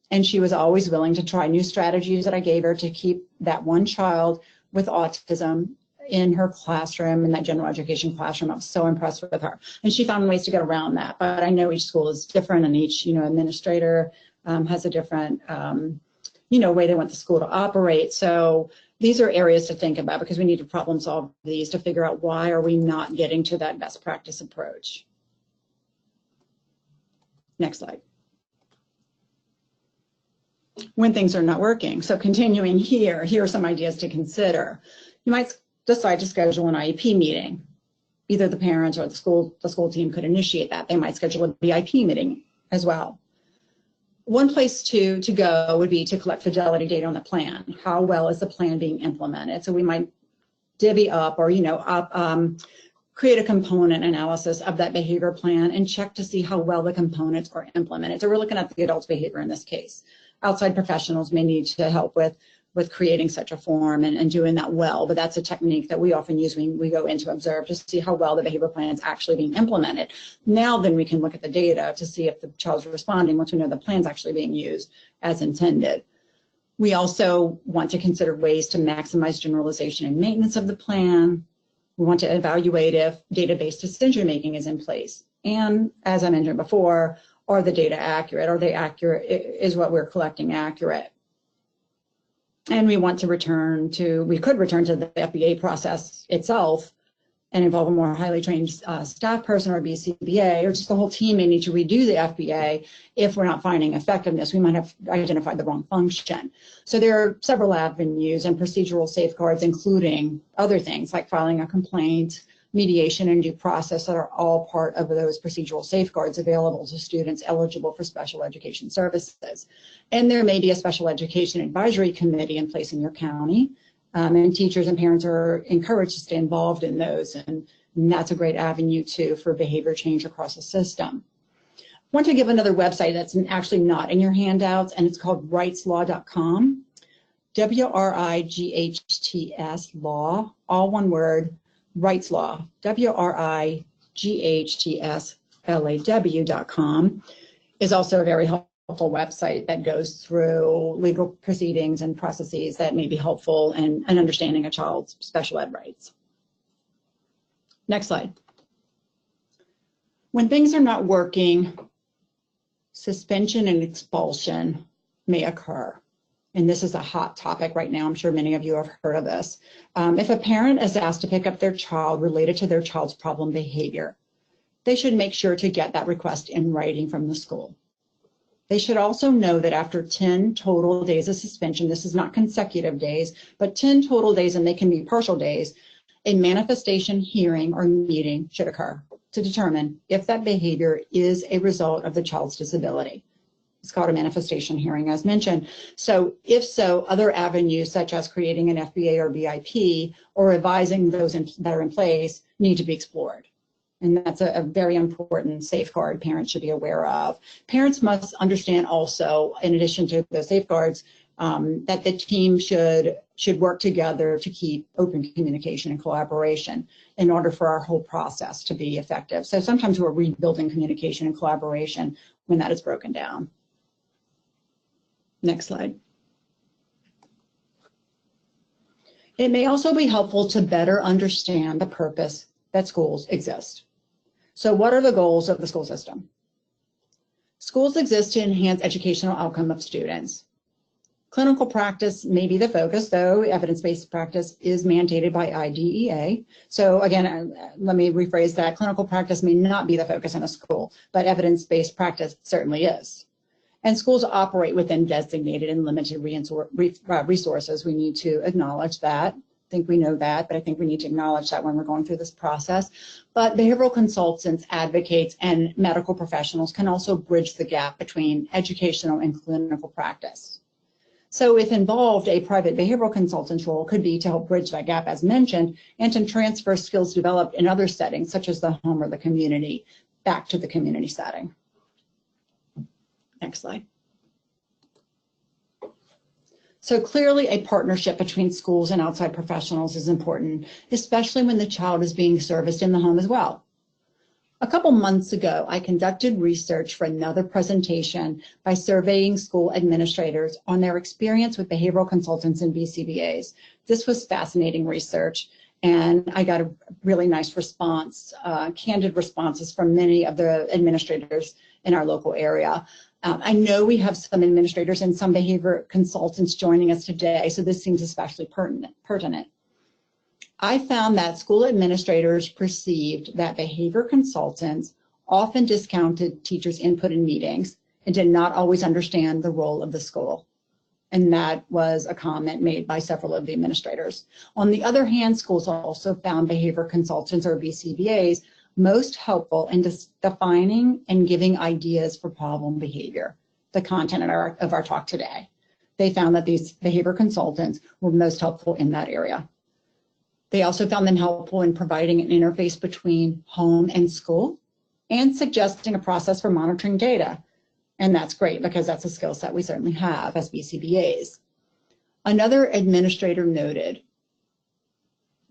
And she was always willing to try new strategies that I gave her to keep that one child with autism in her classroom, in that general education classroom. I was so impressed with her. And she found ways to get around that. But I know each school is different, and each, administrator has a different, way they want the school to operate. So these are areas to think about, because we need to problem solve these to figure out why are we not getting to that best practice approach. Next slide. When things are not working. So continuing here are some ideas to consider. You might decide to schedule an I.E.P meeting. Either the parents or the school team could initiate that. They might schedule a I.E.P meeting as well. One place to go would be to collect fidelity data on the plan. How well is the plan being implemented? So we might divvy up or, create a component analysis of that behavior plan and check to see how well the components are implemented. So we're looking at the adult's behavior in this case. Outside professionals may need to help with creating such a form and doing that well, but that's a technique that we often use when we go in to observe to see how well the behavior plan is actually being implemented. Now then we can look at the data to see if the child's responding once we know the plan's actually being used as intended. We also want to consider ways to maximize generalization and maintenance of the plan. We want to evaluate if database decision making is in place. And as I mentioned before, are the data accurate? Are they accurate? Is what we're collecting accurate? And we could return to the FBA process itself and involve a more highly trained staff person or BCBA, or just the whole team may need to redo the FBA if we're not finding effectiveness. We might have identified the wrong function. So there are several avenues and procedural safeguards, including other things like filing a complaint, mediation, and due process that are all part of those procedural safeguards available to students eligible for special education services. And there may be a special education advisory committee in place in your county, and teachers and parents are encouraged to stay involved in those, and that's a great avenue too for behavior change across the system. I want to give another website that's actually not in your handouts, and it's called rightslaw.com, WRIGHTS law, all one word, Rights Law, WRIGHTSLAW.com, is also a very helpful website that goes through legal proceedings and processes that may be helpful in understanding a child's special ed rights. Next slide. When things are not working, suspension and expulsion may occur. And this is a hot topic right now. I'm sure many of you have heard of this. If a parent is asked to pick up their child related to their child's problem behavior, they should make sure to get that request in writing from the school. They should also know that after 10 total days of suspension, this is not consecutive days, but 10 total days, and they can be partial days, a manifestation hearing or meeting should occur to determine if that behavior is a result of the child's disability. It's called a manifestation hearing, as mentioned. So if so, other avenues such as creating an FBA or BIP or revising those that are in place need to be explored. And that's a very important safeguard parents should be aware of. Parents must understand also, in addition to the safeguards, that the team should work together to keep open communication and collaboration in order for our whole process to be effective. So sometimes we're rebuilding communication and collaboration when that is broken down. Next slide. It may also be helpful to better understand the purpose that schools exist. So what are the goals of the school system? Schools exist to enhance educational outcome of students. Clinical practice may be the focus, though evidence-based practice is mandated by IDEA. So again, let me rephrase that. Clinical practice may not be the focus in a school, but evidence-based practice certainly is. And schools operate within designated and limited resources. We need to acknowledge that. I think we know that, but I think we need to acknowledge that when we're going through this process. But behavioral consultants, advocates, and medical professionals can also bridge the gap between educational and clinical practice. So if involved, a private behavioral consultant's role could be to help bridge that gap, as mentioned, and to transfer skills developed in other settings, such as the home or the community, back to the community setting. Next slide. So clearly a partnership between schools and outside professionals is important, especially when the child is being serviced in the home as well. A couple months ago, I conducted research for another presentation by surveying school administrators on their experience with behavioral consultants and BCBAs. This was fascinating research, and I got a really nice response, candid responses from many of the administrators in our local area. I know we have some administrators and some behavior consultants joining us today, so this seems especially pertinent. I found that school administrators perceived that behavior consultants often discounted teachers' input in meetings and did not always understand the role of the school. And that was a comment made by several of the administrators. On the other hand, schools also found behavior consultants, or BCBAs, most helpful in defining and giving ideas for problem behavior, the content of our talk today. They found that these behavior consultants were most helpful in that area. They also found them helpful in providing an interface between home and school and suggesting a process for monitoring data. And that's great because that's a skill set we certainly have as BCBAs. Another administrator noted,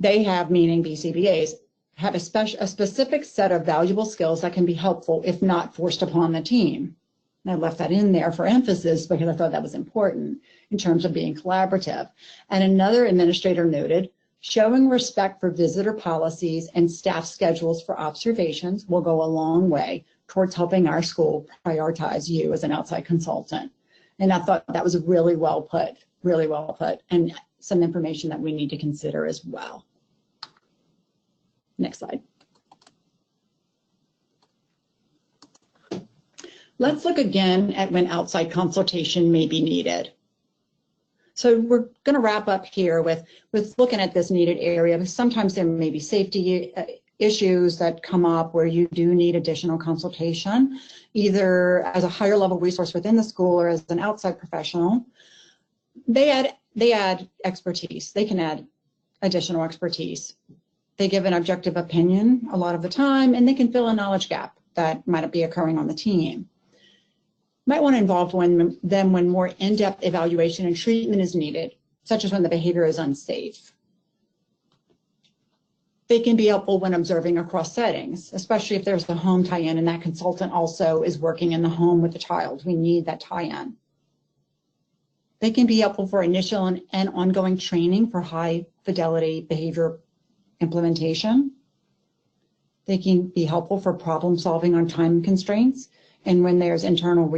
they have, meaning BCBAs, have a specific set of valuable skills that can be helpful if not forced upon the team. And I left that in there for emphasis because I thought that was important in terms of being collaborative. And another administrator noted, showing respect for visitor policies and staff schedules for observations will go a long way towards helping our school prioritize you as an outside consultant. And I thought that was really well put, and some information that we need to consider as well. Next slide. Let's look again at when outside consultation may be needed. So we're going to wrap up here with looking at this needed area, because sometimes there may be safety issues that come up where you do need additional consultation, either as a higher level resource within the school or as an outside professional. They add expertise. They can add additional expertise. They give an objective opinion a lot of the time, and they can fill a knowledge gap that might be occurring on the team. Might want to involve them when more in-depth evaluation and treatment is needed, such as when the behavior is unsafe. They can be helpful when observing across settings, especially if there's a home tie-in and that consultant also is working in the home with the child. We need that tie-in. They can be helpful for initial and ongoing training for high fidelity behavior implementation. They can be helpful for problem solving on time constraints and when there's internal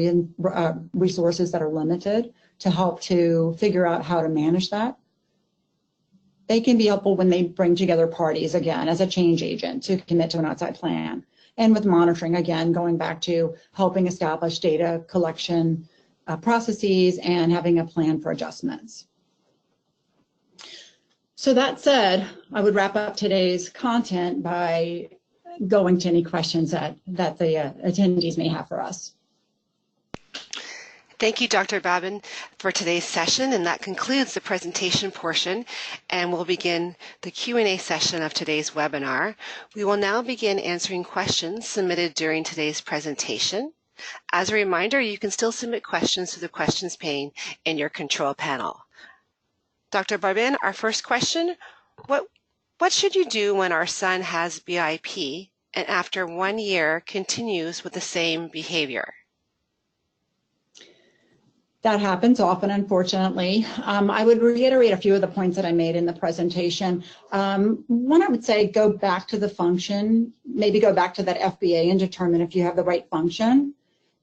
resources that are limited to help to figure out how to manage that. They can be helpful when they bring together parties, again, as a change agent to commit to an outside plan. And with monitoring, again, going back to helping establish data collection processes and having a plan for adjustments. So that said, I would wrap up today's content by going to any questions that the attendees may have for us. Thank you, Dr. Barbin, for today's session, and that concludes the presentation portion, and we'll begin the Q&A session of today's webinar. We will now begin answering questions submitted during today's presentation. As a reminder, you can still submit questions to the questions pane in your control panel. Dr. Barbin, our first question, what should you do when our son has I.E.P and after 1 year continues with the same behavior? That happens often, unfortunately. I would reiterate a few of the points that I made in the presentation. One, I would say go back to the function, maybe go back to that FBA and determine if you have the right function.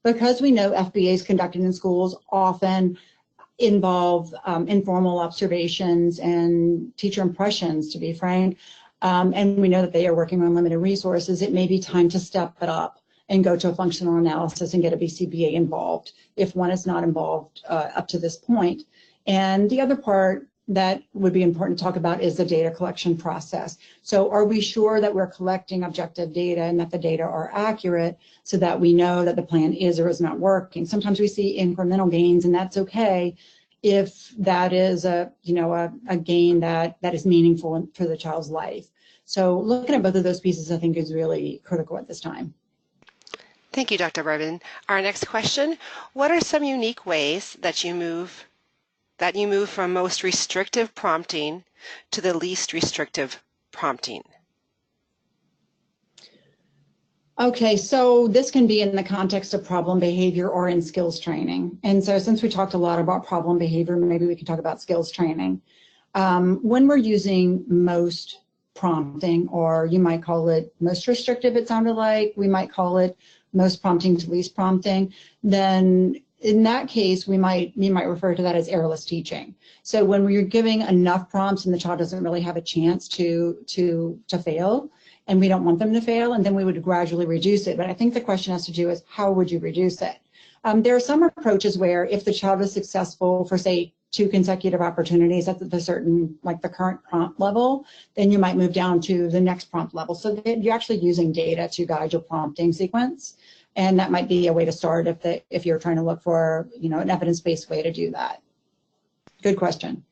Because we know FBAs conducted in schools often involve informal observations and teacher impressions, to be frank, and we know that they are working on limited resources, it may be time to step it up and go to a functional analysis and get a BCBA involved if one is not involved up to this point. And the other part that would be important to talk about is the data collection process. So are we sure that we're collecting objective data and that the data are accurate so that we know that the plan is or is not working? Sometimes we see incremental gains, and that's okay if that is a gain that is meaningful for the child's life. So looking at both of those pieces, I think, is really critical at this time. Thank you, Dr. Barbin. Our next question, what are some unique ways that you move from most restrictive prompting to the least restrictive prompting? Okay, so this can be in the context of problem behavior or in skills training. And so since we talked a lot about problem behavior, maybe we can talk about skills training. When we're using most prompting, or you might call it most restrictive, it sounded like, we might call it most prompting to least prompting, then in that case, we might refer to that as errorless teaching. So when we're giving enough prompts and the child doesn't really have a chance to fail, and we don't want them to fail, and then we would gradually reduce it. But I think the question has to do with how would you reduce it? There are some approaches where if the child is successful for, say, 2 consecutive opportunities at the certain, like the current prompt level, then you might move down to the next prompt level. So you're actually using data to guide your prompting sequence. And that might be a way to start if you're trying to look for, an evidence-based way to do that. Good question.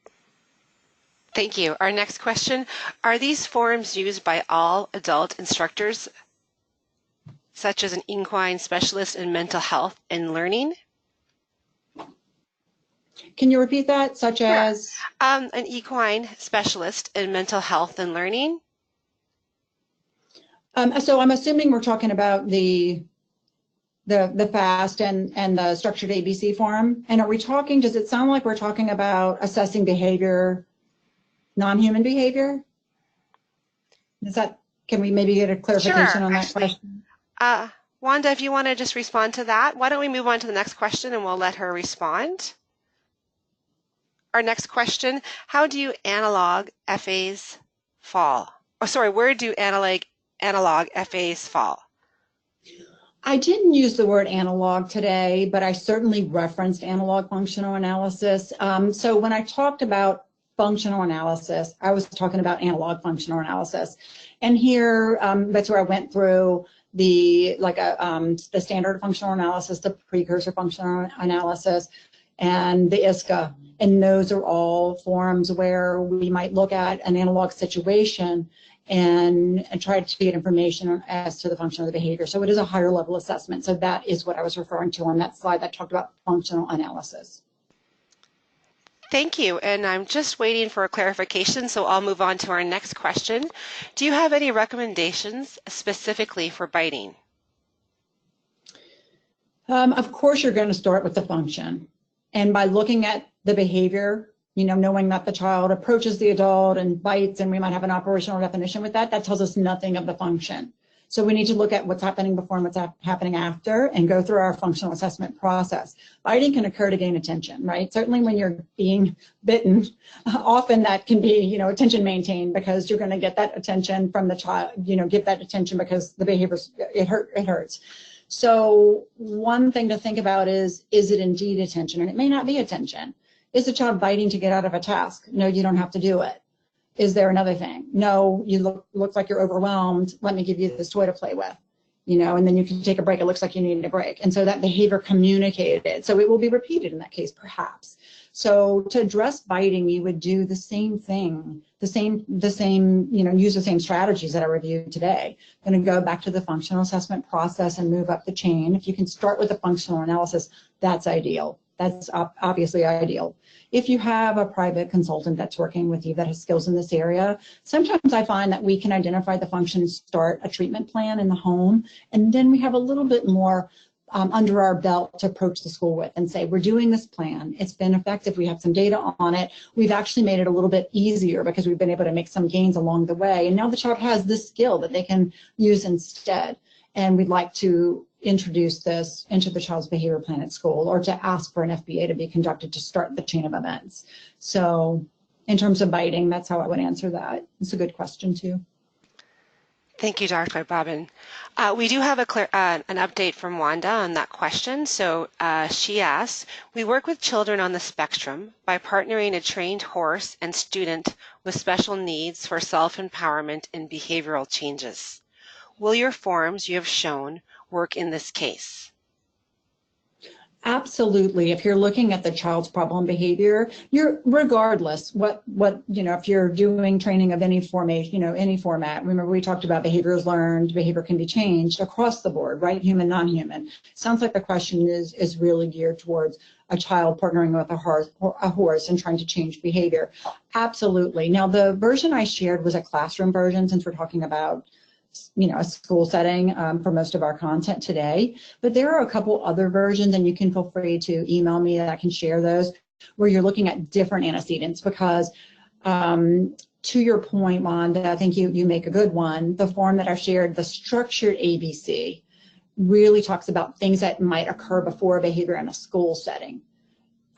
Thank you. Our next question, are these forms used by all adult instructors, such as an equine specialist in mental health and learning? Can you repeat that, such as? An equine specialist in mental health and learning. So I'm assuming we're talking about the FAST and the structured ABC form. And are we talking, does it sound like we're talking about assessing behavior, non-human behavior? Can we maybe get a clarification on that question? Wanda, if you want to just respond to that, why don't we move on to the next question and we'll let her respond. Our next question, how do you analog FAs fall? Oh, sorry, where do analog FAs fall? I didn't use the word analog today, but I certainly referenced analog functional analysis. So when I talked about functional analysis, I was talking about analog functional analysis. And here, that's where I went through the standard functional analysis, the precursor functional analysis, and the ISCA. And those are all forms where we might look at an analog situation and try to get information as to the function of the behavior. So it is a higher level assessment. So that is what I was referring to on that slide that talked about functional analysis. Thank you. And I'm just waiting for a clarification, so I'll move on to our next question. Do you have any recommendations specifically for biting? Of course, you're going to start with the function. And by looking at the behavior, knowing that the child approaches the adult and bites, and we might have an operational definition with that, that tells us nothing of the function. So we need to look at what's happening before and what's happening after and go through our functional assessment process. Biting can occur to gain attention, right? Certainly when you're being bitten, often that can be, attention maintained because you're going to get that attention from the child, get that attention because the behavior, it hurts. So one thing to think about is it indeed attention? And it may not be attention. Is the child biting to get out of a task? No, you don't have to do it. Is there another thing? No, you look like you're overwhelmed. Let me give you this toy to play with, and then you can take a break. It looks like you need a break. And so that behavior communicated it. So it will be repeated in that case, perhaps. So to address biting, you would do the same thing, use the same strategies that I reviewed today. Going to go back to the functional assessment process and move up the chain. If you can start with the functional analysis, that's ideal. That's obviously ideal. If you have a private consultant that's working with you that has skills in this area, sometimes I find that we can identify the function and start a treatment plan in the home, and then we have a little bit more under our belt to approach the school with and say, we're doing this plan. It's been effective. We have some data on it. We've actually made it a little bit easier because we've been able to make some gains along the way. And now the child has this skill that they can use instead. And we'd like to introduce this into the child's behavior plan at school, or to ask for an FBA to be conducted to start the chain of events. So in terms of biting, that's how I would answer that. It's a good question too. Thank you, Dr. Barbin. We do have an update from Wanda on that question. So she asks, we work with children on the spectrum by partnering a trained horse and student with special needs for self-empowerment and behavioral changes. Will your forms you have shown work in this case? Absolutely. If you're looking at the child's problem behavior, you're regardless if you're doing training of any formation, any format. Remember, we talked about behavior is learned, behavior can be changed across the board, right? Human, non-human. Sounds like the question is really geared towards a child partnering with a horse and trying to change behavior. Absolutely. Now, the version I shared was a classroom version, since we're talking about a school setting for most of our content today. But there are a couple other versions, and you can feel free to email me that I can share those, where you're looking at different antecedents, because to your point, Wanda, I think you make a good one. The form that I shared, the structured ABC, really talks about things that might occur before behavior in a school setting.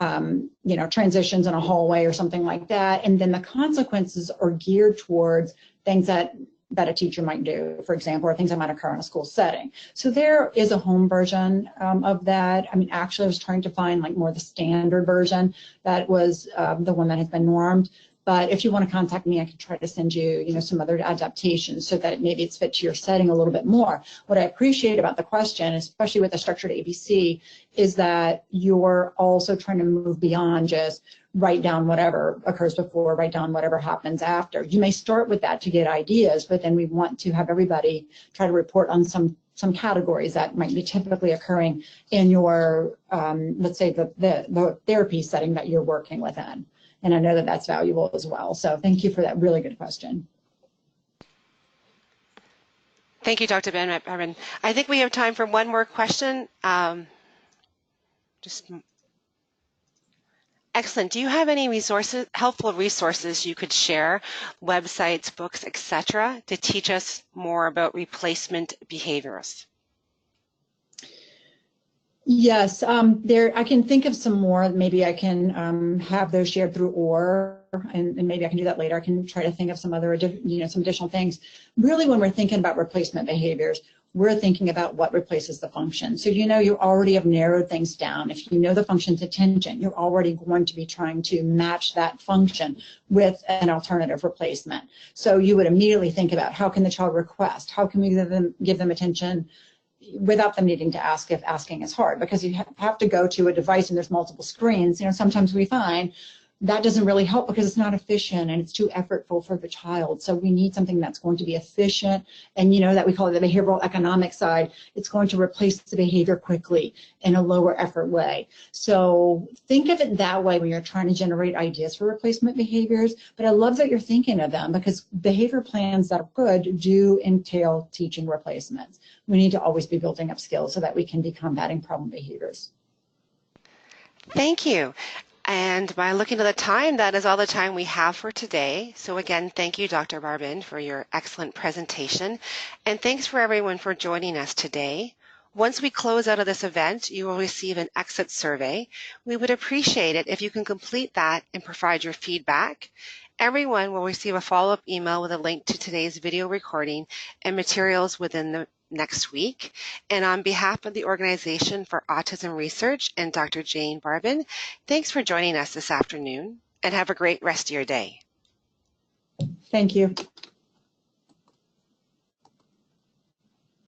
Transitions in a hallway or something like that. And then the consequences are geared towards things that a teacher might do, for example, or things that might occur in a school setting. So there is a home version of that. I mean, actually, I was trying to find like more the standard version that was the one that has been normed. But if you want to contact me, I can try to send you, some other adaptations so that maybe it's fit to your setting a little bit more. What I appreciate about the question, especially with the structured ABC, is that you're also trying to move beyond just write down whatever occurs before, write down whatever happens after. You may start with that to get ideas, but then we want to have everybody try to report on some categories that might be typically occurring in your, let's say, the therapy setting that you're working within. And I know that that's valuable as well. So thank you for that really good question. Thank you, Dr. Barbin. I think we have time for one more question. Excellent. Do you have any helpful resources you could share, websites, books, etc., to teach us more about replacement behaviors? Yes, I can think of some more. Maybe I can have those shared through and maybe I can do that later. I can try to think of some other, some additional things. Really, when we're thinking about replacement behaviors, we're thinking about what replaces the function. So, you already have narrowed things down. If you know the function's attention, you're already going to be trying to match that function with an alternative replacement. So you would immediately think about, how can the child request? How can we give them attention without them needing to ask, if asking is hard? Because you have to go to a device and there's multiple screens. Sometimes we find that doesn't really help because it's not efficient and it's too effortful for the child. So we need something that's going to be efficient, and that we call it the behavioral economic side. It's going to replace the behavior quickly in a lower effort way. So think of it that way when you're trying to generate ideas for replacement behaviors. But I love that you're thinking of them, because behavior plans that are good do entail teaching replacements. We need to always be building up skills so that we can be combating problem behaviors. Thank you. And by looking at the time, that is all the time we have for today. So again, thank you, Dr. Barbin, for your excellent presentation. And thanks for everyone for joining us today. Once we close out of this event, you will receive an exit survey. We would appreciate it if you can complete that and provide your feedback. Everyone will receive a follow-up email with a link to today's video recording and materials within the next week. And on behalf of the Organization for Autism Research and Dr. Jane Barbin, thanks for joining us this afternoon, and have a great rest of your day. Thank you.